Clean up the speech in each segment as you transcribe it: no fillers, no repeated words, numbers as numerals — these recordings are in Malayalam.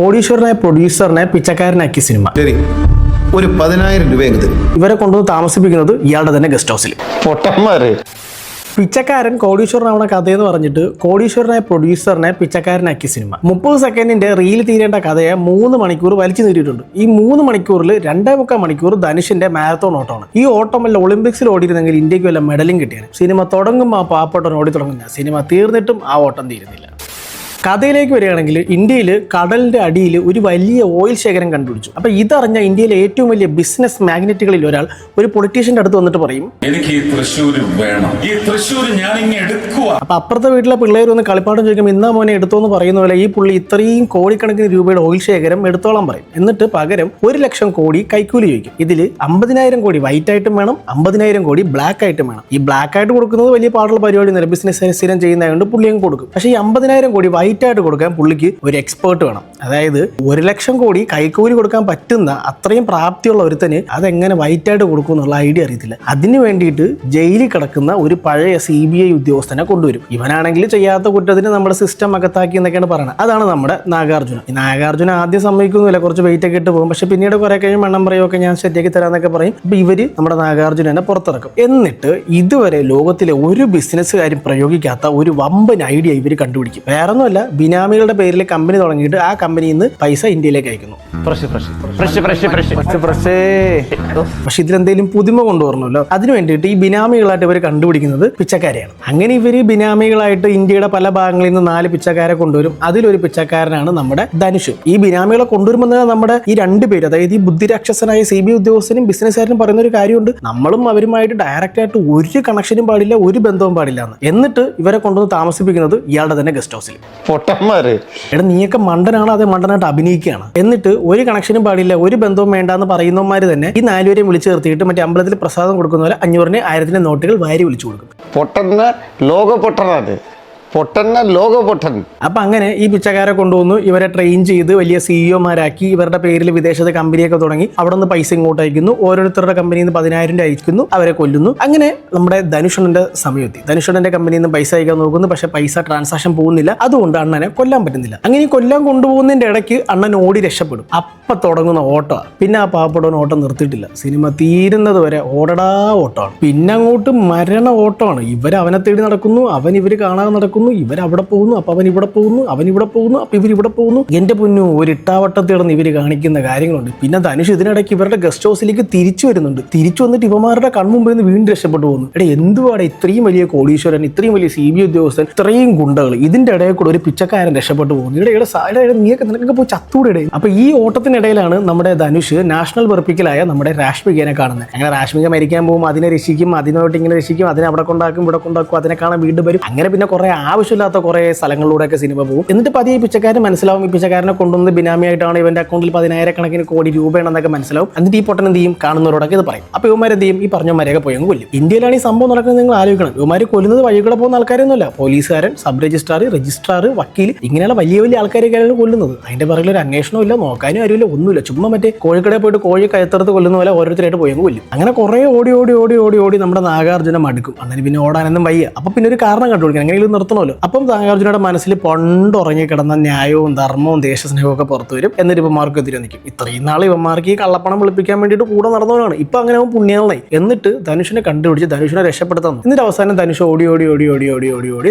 കോടീശ്വരനായ പ്രൊഡ്യൂസറിനെ പിച്ചക്കാരനാക്കിയ സിനിമ. ശരി, ഒരു 10,000 രൂപ തരും. ഇവരെ കൊണ്ടുവന്ന് താമസിപ്പിക്കുന്നത് ഇയാളുടെ തന്നെ ഗസ്റ്റ് ഹൗസിൽ. പൊട്ടന്മാര്. പിച്ചക്കാരൻ കോടീശ്വരനാവണ കഥയെന്ന് പറഞ്ഞിട്ട് കോടീശ്വരനായ പ്രൊഡ്യൂസറിനെ പിച്ചക്കാരനാക്കിയ സിനിമ. 30 സെക്കൻഡിന്റെ റീൽ തീരേണ്ട കഥയെ 3 മണിക്കൂർ വലിച്ചു നീട്ടിയിട്ടുണ്ട്. ഈ 3 മണിക്കൂറിൽ 2.25 മണിക്കൂർ ധനുഷിന്റെ മാരത്തോൺ ഓട്ടമാണ്. ഈ ഓട്ടം വല്ല ഒളിമ്പിക്സിൽ ഓടിയിരുന്നെങ്കിൽ ഇന്ത്യക്ക് വല്ല മെഡലും കിട്ടിയാണ്. സിനിമ തുടങ്ങുമ്പോൾ ആ പാവപ്പെട്ടവൻ ഓടി തുടങ്ങുന്ന, സിനിമ തീർന്നിട്ടും ആ ഓട്ടം തീരുന്നില്ല. കഥയിലേക്ക് വരികയാണെങ്കിൽ ഇന്ത്യയിൽ കടലിന്റെ അടിയിൽ ഒരു വലിയ ഓയിൽ ശേഖരം കണ്ടുപിടിച്ചു. അപ്പൊ ഇതറിഞ്ഞ ഇന്ത്യയിലെ ഏറ്റവും വലിയ ബിസിനസ് മാഗ്നറ്റുകളിൽ ഒരാൾ ഒരു പൊളിറ്റീഷ്യന്റെ അടുത്ത് വന്നിട്ട് പറയും, എനിക്ക് ഈ തൃശ്ശൂർ വേണം, ഈ തൃശ്ശൂർ ഞാൻ ഇങ്ങനെ എടുക്കുക. അപ്പൊ അപ്പുറത്തെ വീട്ടിലെ പിള്ളേർ വന്ന് കളിപ്പാട്ടം ചോദിക്കുമ്പോൾ ഇന്നാ മോനെ എടുത്തോന്ന് പറയുന്ന പോലെ ഈ പുള്ളി ഇത്രയും കോടിക്കണക്കിന് രൂപയുടെ ഓയിൽ ശേഖരം എടുത്തോളം പറയും. എന്നിട്ട് പകരം 1 ലക്ഷം കോടി കൈക്കൂലി ചോദിക്കും. ഇതിൽ 50,000 കോടി വൈറ്റ് ആയിട്ടും വേണം, 50,000 കോടി ബ്ലാക്ക് ആയിട്ടും വേണം. ഈ ബ്ലാക്ക് ആയിട്ട് കൊടുക്കുന്നത് വലിയ പാടുള്ള പരിപാടി ഒന്നുമില്ല, ബിസിനസ് സ്ഥിരം ചെയ്യുന്നതുകൊണ്ട് പുള്ളി അങ്ങ് കൊടുക്കും. പക്ഷേ ഈ 50,000 കോടി വൈറ്റ് ആയിട്ട് കൊടുക്കാൻ പുള്ളിക്ക് ഒരു എക്സ്പേർട്ട് വേണം. അതായത് 1 ലക്ഷം കോടി കൈക്കൂലി കൊടുക്കാൻ പറ്റുന്ന അത്രയും പ്രാപ്തിയുള്ള ഒരുത്തന് അതെങ്ങനെ വൈറ്റ് ആയിട്ട് കൊടുക്കും എന്നുള്ള ഐഡിയ അറിയത്തില്ല. അതിന് വേണ്ടിയിട്ട് ജയിലിൽ കിടക്കുന്ന ഒരു പഴയ CBI ഉദ്യോഗസ്ഥനെ കൊണ്ടുവരും. ഇവനാണെങ്കിൽ ചെയ്യാത്ത കുറ്റത്തിന് നമ്മുടെ സിസ്റ്റം അകത്താക്കി എന്നൊക്കെയാണ് പറയുന്നത്. അതാണ് നമ്മുടെ നാഗാർജുന. ഈ നാഗാർജുന ആദ്യം സമ്മതിക്കുന്നില്ല, കുറച്ച് വെയിറ്റ് ഒക്കെ ഇട്ട് പോകും. പക്ഷെ പിന്നീട് കുറെ കഴിഞ്ഞ് മണ്ണം പറയുമൊക്കെ ഞാൻ സെറ്റാക്കി തരാന്നൊക്കെ പറയും. അപ്പൊ ഇവര് നമ്മുടെ നാഗാർജുനെ പുറത്തിറക്കും. എന്നിട്ട് ഇതുവരെ ലോകത്തിലെ ഒരു ബിസിനസ്സുകാരും പ്രയോഗിക്കാത്ത ഒരു വമ്പൻ ഐഡിയ ഇവർ കണ്ടുപിടിക്കും. വേറൊന്നുമല്ല, ബിനാമികളുടെ പേരിൽ കമ്പനി തുടങ്ങിയിട്ട് ആ കമ്പനിയിൽ നിന്ന് പൈസ ഇന്ത്യയിലേക്ക് അയക്കുന്നു. പക്ഷെ ഇതിലെന്തെങ്കിലും പുതുമ കൊണ്ടുവരണമല്ലോ. അതിനു വേണ്ടിയിട്ട് ഈ ബിനാമികളായിട്ട് ഇവർ കണ്ടുപിടിക്കുന്നത് പിച്ചക്കാരെയാണ്. അങ്ങനെ ഇവര് ബിനാമികളായിട്ട് ഇന്ത്യയുടെ പല ഭാഗങ്ങളിൽ നിന്ന് 4 പിച്ചക്കാരെ കൊണ്ടുവരും. അതിലൊരു പിച്ചക്കാരനാണ് നമ്മുടെ ധനുഷ്. ഈ ബിനാമികളെ കൊണ്ടുവരുമ്പോൾ നമ്മുടെ ഈ 2 പേര്, അതായത് ഈ ബുദ്ധിരാക്ഷസനായ CBI ഉദ്യോഗസ്ഥനും ബിസിനസ്സുകാരനും പറയുന്ന ഒരു കാര്യമുണ്ട്, നമ്മളും അവരുമായിട്ട് ഡയറക്റ്റ് ആയിട്ട് ഒരു കണക്ഷനും പാടില്ല, ഒരു ബന്ധവും പാടില്ല എന്ന്. എന്നിട്ട് ഇവരെ കൊണ്ടുവന്ന് താമസിപ്പിക്കുന്നത് ഇയാളുടെ തന്നെ ഗസ്റ്റ് ഹൗസിൽ. പൊട്ടന്മാര്. എടാ നീയൊക്കെ മണ്ടനാണ്, അതേ മണ്ടനായിട്ട് അഭിനയിക്കുകയാണ്. എന്നിട്ട് ഒരു കണക്ഷനും പാടില്ല, ഒരു ബന്ധവും വേണ്ട എന്ന് പറയുന്നവന്മാര് തന്നെ ഈ 4 പേരെയും വിളിച്ചു നിർത്തിയിട്ട് മറ്റേ അമ്പലത്തിൽ പ്രസാദം കൊടുക്കുന്ന പോലെ 500-ന് 1000-ന് നോട്ടുകൾ വാരി വിളിച്ചു കൊടുക്കും. പൊട്ടന്ന ലോക പൊട്ടനാണ്. പൊട്ടന്ന ലോക പൊട്ടൻ. അപ്പൊ അങ്ങനെ ഈ പിച്ചക്കാരെ കൊണ്ടുവന്നു ഇവരെ ട്രെയിൻ ചെയ്ത് വലിയ CEO-മാരാക്കി ഇവരുടെ പേരിൽ വിദേശത്തെ കമ്പനിയൊക്കെ തുടങ്ങി. അവിടെ നിന്ന് പൈസ ഇങ്ങോട്ട് അയക്കുന്നു. ഓരോരുത്തരുടെ കമ്പനിയിൽ നിന്ന് 10,000 രൂപ അയക്കുന്നു, അവരെ കൊല്ലുന്നു. അങ്ങനെ നമ്മുടെ ധനുഷണന്റെ സമയത്തി ധനുഷണന്റെ കമ്പനിയിൽ നിന്ന് പൈസ അയക്കാൻ നോക്കുന്നു. പക്ഷെ പൈസ ട്രാൻസാക്ഷൻ പോകുന്നില്ല. അതുകൊണ്ട് അണ്ണനെ കൊല്ലാൻ പറ്റുന്നില്ല. അങ്ങനെ ഈ കൊല്ലാൻ കൊണ്ടുപോകുന്നതിന്റെ ഇടയ്ക്ക് അണ്ണൻ ഓടി രക്ഷപ്പെടും. അപ്പൊ തുടങ്ങുന്ന ഓട്ടമാണ്. പിന്നെ ആ പാവപ്പെട്ടവൻ ഓട്ടം നിർത്തിയിട്ടില്ല. സിനിമ തീരുന്നത് വരെ ഓടടാ ഓട്ടമാണ്. പിന്നെ അങ്ങോട്ട് മരണ ഓട്ടമാണ്. ഇവരവനെ തേടി നടക്കുന്നു, അവൻ ഇവര് കാണാതെ നടക്കുന്നു. ഇവരവിടെ പോകുന്നു, അപ്പൊ അവൻ ഇവിടെ പോകുന്നു, അവൻ ഇവിടെ പോകുന്നു, അപ്പൊ ഇവരിവിടെ പോകുന്നു. എന്റെ പൊന്നു, ഒരു ഇട്ടാവട്ടത്തിടന്ന് ഇവര് കാണിക്കുന്ന കാര്യങ്ങളുണ്ട്. പിന്നെ ധനുഷ് ഇതിനിടയ്ക്ക് ഇവരുടെ ഗസ്റ്റ് ഹൗസിലേക്ക് തിരിച്ചു വരുന്നുണ്ട്. തിരിച്ചു വന്നിട്ട് ഇവന്മാരുടെ കൺമുമ്പിൽ നിന്ന് വീണ്ടും രക്ഷപ്പെട്ടു പോകുന്നു. എടാ എന്തുവാടെ ഇത്രയും വലിയ കോടീശ്വരൻ, ഇത്രയും വലിയ CBI ഉദ്യോഗസ്ഥൻ, ഇത്രയും ഗുണ്ടകൾ, ഇതിന്റെ ഇടയിൽ കൂടെ ഒരു പിച്ചക്കാരൻ രക്ഷപ്പെട്ടു പോകുന്നു. ഇവിടെ നിനക്കൊക്കെ പോയി ചത്തൂടെ. അപ്പൊ ഈ ഓട്ടത്തിനിടയിലാണ് നമ്മുടെ ധനുഷ് നാഷണൽ വെറുപ്പിക്കലായ നമ്മുടെ രാഷ്മികനെ കാണുന്നത്. അങ്ങനെ രാഷ്മിക മരിക്കാൻ പോകും, അതിനെ രക്ഷിക്കും, അതിനോട്ട് ഇങ്ങനെ രക്ഷിക്കും, അതിനെ അവിടെ കൊണ്ടാക്കും, ഇവിടെ കൊണ്ടാക്കും, അതിനെ കാണാൻ വീണ്ടും വരും. അങ്ങനെ പിന്നെ കുറെ ആവശ്യമില്ലാത്ത കുറെ സ്ഥലങ്ങളിലൂടെയൊക്കെ സിനിമ പോകും. എന്നിട്ട് പതിയെ ഈ പിച്ചക്കാരൻ മനസ്സിലാവും, ഈ പിച്ചക്കാരനെ കൊണ്ടുവന്ന് ബിനാമിയായിട്ടാണ് ഇവന്റെ അക്കൗണ്ടിൽ 10,000 കോടി രൂപയാണെന്നൊക്കെ മനസ്സിലാവും. എന്നിട്ട് ഈ പൊട്ടൻ എന്ത് ചെയ്യും, കാണുന്നവരോടൊക്കെ ഇത് പറയും. അപ്പൊ ഇവന്മാർ എന്ത് ചെയ്യും, ഈ പറഞ്ഞവന്മാരെയൊക്കെ പോയി കൊല്ലും. ഇന്ത്യയിലാണ് ഈ സംഭവം നടക്കുന്നത്. നിങ്ങൾ ആലോചിക്കണം, ഇവന്മാർ കൊല്ലുന്നത് വഴികൂടെ പോകുന്ന ആൾക്കാരൊന്നുമല്ല. പോലീസുകാരൻ, സബ് രജിസ്ട്രാർ, വക്കീൽ, ഇങ്ങനെയുള്ള വലിയ വലിയ ആൾക്കാരൊക്കെയാണ് കൊല്ലുന്നത്. അതിന്റെ പിറകിൽ ഒരു അന്വേഷണം ഇല്ല, നോക്കാനും അറിയില്ല, ഒന്നുമില്ല. ചുമ്മാ മറ്റേ കോഴിക്കടയിൽ പോയിട്ട് കോഴി കയത്തറത്ത് കൊല്ലുന്ന പോലെ ഓരോരുത്തരായിട്ട് പോയി കൊല്ലും. അങ്ങനെ കുറെ ഓടി നമ്മുടെ നാഗാർജുന മടുക്കും. അങ്ങനെ പിന്നെ ഓടാനൊന്നും വയ്യ. അപ്പൊ പിന്നെ ഒരു കാരണം കണ്ടുപിടിക്കണം, എങ്ങനെയും നിർത്തണമല്ലോ. അപ്പം നാഗാർജുനയുടെ മനസ്സിൽ പണ്ടുറങ്ങി കിടന്ന ന്യായവും ധർമ്മവും ദേശസ്നേഹവും ഒക്കെ പുറത്തു വരും. എന്നിട്ട് ഇവന്മാർക്ക് എതിരെ നിൽക്കും. ഇത്രയും നാൾ ഇവന്മാർക്ക് ഈ കള്ളപ്പണം വെളുപ്പിക്കാൻ വേണ്ടിയിട്ട് കൂടെ നടന്നവനാണ്. ഇപ്പൊ അങ്ങനെ അവൻ പുണ്യാളനായി. എന്നിട്ട് ധനുഷിനെ കണ്ടുപിടിച്ച് ധനുഷിനെ രക്ഷപ്പെടുത്താൻ. എന്നിട്ട് അവസാനം ധനുഷ് ഓടി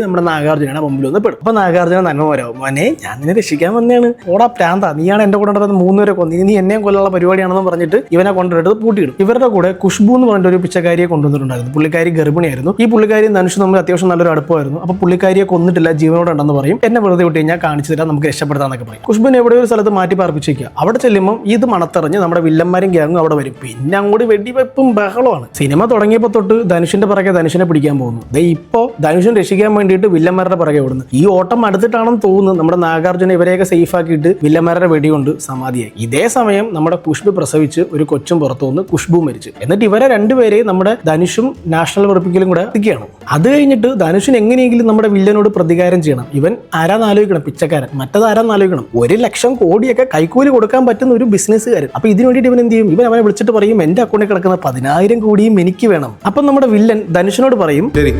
നമ്മുടെ നാഗാർജുനയുടെ മുമ്പിൽ ഒന്ന് പെടും. അപ്പൊ നാഗാർജുന നന്മ വരാവും, മോനെ ഞാൻ നിന്നെ രക്ഷിക്കാൻ വന്നെയാണ്, ഓടാ പ്രാന്ത, നീയാണ് എന്റെ കൂടെ നടന്നത്, 3 പേരെ കൊന്നു, നീ എന്നെയും കൊല്ലുള്ള പരിപാടിയാണെന്ന് പറഞ്ഞിട്ട് ഇവനെ കൊണ്ടുവരുന്നത് പൂട്ടിയിടും. ഇവരുടെ കൂടെ ഖുഷ്ബു എന്ന് പറഞ്ഞിട്ട് ഒരു പിച്ചക്കാരിയെ കൊണ്ടുവന്നിട്ടുണ്ടായിരുന്നു. പുള്ളിക്കാരി ഗർഭിണിയായിരുന്നു. ഈ പുള്ളിക്കാരി ധനുഷ് തമ്മിൽ അത്യാവശ്യം നല്ലൊരു അടുപ്പമായിരുന്നു. അപ്പൊ പുള്ളിക്കാരിയെ കൊന്നിട്ടില്ല, ജീവനോടെ ഉണ്ടെന്ന് പറയും. എന്നെ വെറുതെ വിട്ട് കഴിഞ്ഞാൽ കാണിച്ചു തരാം, നമുക്ക് രക്ഷപ്പെടുത്താന്നൊക്കെ പറയും. ഖുഷ്ബുവിനെ എവിടെ ഒരു സ്ഥലത്ത് മാറ്റി പാർപ്പിച്ചേക്കുക. അവിടെ ചെല്ലുമ്പോൾ ഇത് മണത്തറിഞ്ഞ് നമ്മുടെ വില്ലന്മാരും ഗ്യാങ്ങും അവിടെ വരും. പിന്നെ അങ്ങോട്ട് വെടിവെപ്പും ബഹളമാണ്. സിനിമ തുടങ്ങിയപ്പോൾ തൊട്ട് ധനുഷിന്റെ പുറകെ ധനുഷിനെ പിടിക്കാൻ പോകുന്നു. ഇപ്പോ ധനുഷിനെ രക്ഷിക്കാൻ വേണ്ടിയിട്ട് വില്ലന്മാരുടെ പുറകെ ഓടുന്നു. ഈ ഓട്ടം അടുത്തിട്ടാണെന്ന് തോന്നുന്നു നമ്മുടെ നാഗാർജുന ഇവരെയൊക്കെ സേഫ് ആക്കിയിട്ട് വില്ലന്മാരുടെ വെടികൊണ്ട് സമാധിയായി. ഇതേ സമയം നമ്മുടെ ഖുഷ്ബു പ്രസവിച്ച് ഒരു കൊച്ചും പുറത്തു വന്ന് ഖുഷ്ബു മരിച്ചു. എന്നിട്ട് ഇവരെ 2 പേരെയും നമ്മുടെ ധനുഷും നാഷണൽ വെറുപ്പിക്കലും കൂടെ എത്തിക്കുകയാണ്. അത് കഴിഞ്ഞിട്ട് ധനുഷിന് എങ്ങനെയെങ്കിലും നമ്മുടെ വില്ലനോട് പ്രതികാരം ചെയ്യണം. ഇവൻ ആരാന്ന് ആലോചിക്കണം, പിച്ചക്കാരൻ. മറ്റത് ആരാന്ന് ആലോചിക്കണം, 1 ലക്ഷം കോടിയൊക്കെ കൈക്കൂലി കൊടുക്കാൻ പറ്റുന്ന ഒരു ബിസിനസ്സുകാരൻ. അപ്പൊ ഇതിനു വേണ്ടിയിട്ട് ഇവൻ എന്ത് ചെയ്യും, ഇവൻ അവനെ വിളിച്ചിട്ട് പറയും, എന്റെ അക്കൗണ്ടിൽ കിടക്കുന്ന 10,000 കോടിയും എനിക്ക് വേണം. അപ്പം നമ്മുടെ വില്ലൻ ധനുഷിനോട് പറയും, ശരി,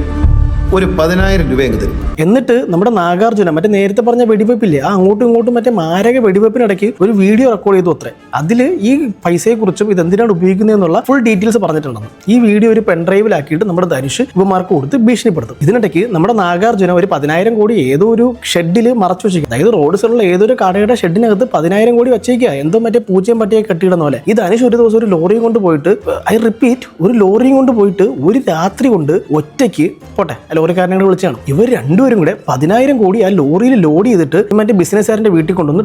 ഒരു 10,000 രൂപ അങ്ങ് തരും. എന്നിട്ട് നമ്മുടെ നാഗാർജുന മറ്റേ നേരത്തെ പറഞ്ഞ വെടിവെപ്പില്ലേ, ആ അങ്ങോട്ടും ഇങ്ങോട്ടും മറ്റേ മാരക വെടിവെപ്പിനിടയ്ക്ക് ഒരു വീഡിയോ റെക്കോർഡ് ചെയ്തു അത്രേ. അതിൽ ഈ പൈസയെക്കുറിച്ചും ഇത് എന്തിനാണ് ഉപയോഗിക്കുന്നതെന്നുള്ള ഫുൾ ഡീറ്റെയിൽസ് പറഞ്ഞിട്ടുണ്ടെന്ന്. ഈ വീഡിയോ ഒരു പെൻഡ്രൈവിലാക്കിയിട്ട് നമ്മുടെ ധനുഷ് ഇവന്മാർക്ക് കൊടുത്ത് ഭീഷണിപ്പെടുത്തും. ഇതിനിടയ്ക്ക് നമ്മുടെ നാഗാർജുന ഒരു 10,000 കോടി ഏതോ ഒരു ഷെഡിൽ മറച്ചു വെച്ചിരിക്കും. അതായത് റോഡ് സൈഡിലുള്ള ഏതൊരു കടയുടെ ഷെഡിനകത്ത് 10,000 കോടി വെച്ചേക്കുക, എന്തോ മറ്റേ പൂച്ചയും പറ്റിയെ കെട്ടിയിടുന്ന പോലെ. ഈ ധനുഷ് ഒരു ദിവസം ഒരു ലോറിയും കൊണ്ട് പോയിട്ട്, ഐ റിപ്പീറ്റ്, ഒരു ലോറിയും കൊണ്ട് പോയിട്ട് ഒരു രാത്രി കൊണ്ട് ഒറ്റയ്ക്ക് പോട്ടെ ലോറിക്കാരനെ വിളിച്ചാണ്. ഇവർ രണ്ടുപേരും കൂടെ 10,000 കോടി ആ ലോറിയിൽ ലോഡ് ചെയ്തിട്ട് മറ്റേ ബിസിനസ്സുകാരന്റെ വീട്ടിൽ കൊണ്ടുവന്ന്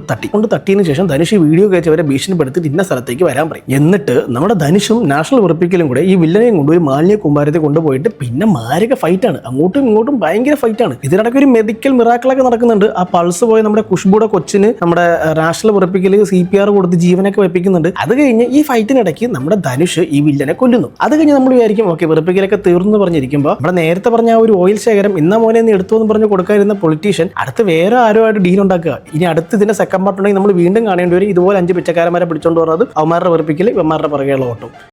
തട്ടിയതിനു ശേഷം ധനുഷ് വീഡിയോ കഴിച്ച് അവരെ ഭീഷണിപ്പെടുത്തിട്ട് ഇന്ന സ്ഥലത്തേക്ക് വരാൻ പറയും. എന്നിട്ട് നമ്മുടെ ധനുഷും നാഷണൽ വെറുപ്പിക്കലും കൂടെ ഈ വില്ലനെയും കൊണ്ടുപോയി മാലിന്യ കുമ്പാരത്തെ കൊണ്ടുപോയിട്ട് പിന്നെ മാരക ഫൈറ്റാണ്, അങ്ങോട്ടും ഇങ്ങോട്ടും ഭയങ്കര ഫൈറ്റാണ്. ഇതിനിടയ്ക്ക് ഒരു മെഡിക്കൽ മിറാക്കിളൊക്കെ നടക്കുന്നുണ്ട്. ആ പൾസ് പോയ നമ്മുടെ ഖുഷ്ബുടെ കൊച്ചിന് നമ്മുടെ നാഷണൽ വെറുപ്പിക്കൽ CPR കൊടുത്ത് ജീവനൊക്കെ വെപ്പിക്കുന്നുണ്ട്. അത് കഴിഞ്ഞ് ഈ ഫൈറ്റിനിടയ്ക്ക് നമ്മുടെ ധനുഷ് ഈ വില്ലനെ കൊല്ലുന്നു. അത് കഴിഞ്ഞ് നമ്മൾ വിചാരിക്കും ഓക്കെ വെറുപ്പിക്കലൊക്കെ തീർന്നു പറഞ്ഞിരിക്കുമ്പോൾ നമ്മുടെ നേരത്തെ പറഞ്ഞ ആ ഒരു ഓയിൽ ശേഖരം ഇന്ന മോനെ നീ എടുത്തു എന്ന് പറഞ്ഞ് കൊടുക്കാതിരുന്ന പൊളിറ്റീഷ്യൻ അടുത്ത് വേറെ ആരോ ആയിട്ട് ഡീൽ ഉണ്ടാക്കുക. ഇനി അടുത്ത് ഇതിന്റെ സെക്കൻഡ് പാർട്ട് ഉണ്ടെങ്കിൽ നമ്മൾ വീണ്ടും കാണേണ്ടി വരും. ഇതുപോലെ 5 പിച്ചക്കാരന്മാരെ പിടിച്ചോണ്ട് പറഞ്ഞത് അവന്മാരുടെ വെറുപ്പിക്കൽ ഇവന്മാരുടെ പുറകെയുള്ള ഓട്ടം.